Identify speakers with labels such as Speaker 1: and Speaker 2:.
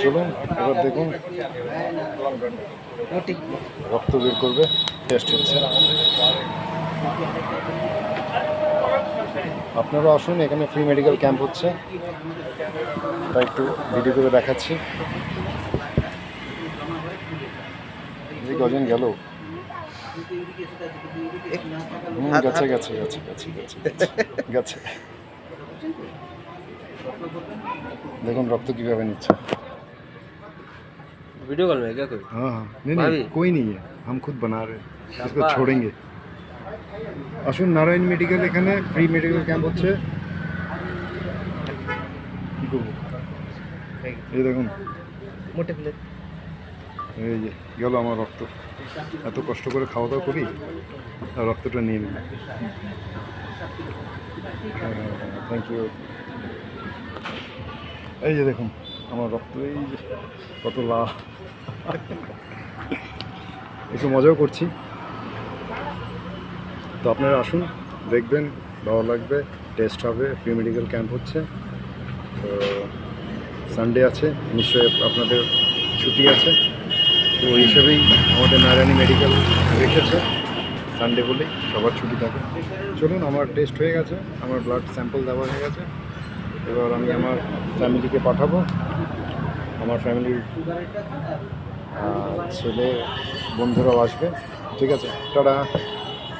Speaker 1: চলুন এবার দেখুন রক্ত বের করবে, টেস্ট হচ্ছে। আপনারা আসুন, এখানে ফ্রি মেডিকেল ক্যাম্প হচ্ছে, তাই একটু ভিডিও করে দেখাচ্ছি। এই কজন গেল? গেছে গেছে গেছে গেছে গেছে গেছে। দেখুন রক্ত কিভাবে নিচ্ছে।
Speaker 2: वीडियो कॉल में क्या कोई?
Speaker 1: हाँ हाँ, नहीं कोई नहीं है, हम खुद बना रहे हैं, इसको छोड़ेंगे। আসুন নারায়ণ মেডিকেল, এখানে ফ্রি মেডিকেল ক্যাম্প হচ্ছে। কি করবো, এই দেখুন
Speaker 2: मोटे प्लेट
Speaker 1: এই যে গেল আমার রক্ত। এত কষ্ট করে খাওয়া দাওয়া করি আর রক্তটা নিয়ে নিল। Thank you. এই যে দেখুন আমার রক্ত, এই যে কত লাভ। একটু মজাও করছি। তো আপনারা আসুন, দেখবেন, ভালো লাগবে, টেস্ট হবে। ফ্রি মেডিকেল ক্যাম্প হচ্ছে, তো সানডে আছে, নিশ্চয়ই আপনাদের ছুটি আছে, তো ওই হিসেবেই আমাদের নারায়ণী মেডিকেল রেখেছে সানডে বলেই সবার ছুটি থাকে। চলুন, আমার টেস্ট হয়ে গেছে, আমার ব্লাড স্যাম্পল দেওয়া হয়ে গেছে। এবার আমি আমার ফ্যামিলিকে পাঠাবো, আমার ফ্যামিলির ছেলে বন্ধুরাও আসবে। ঠিক আছে, টাটা।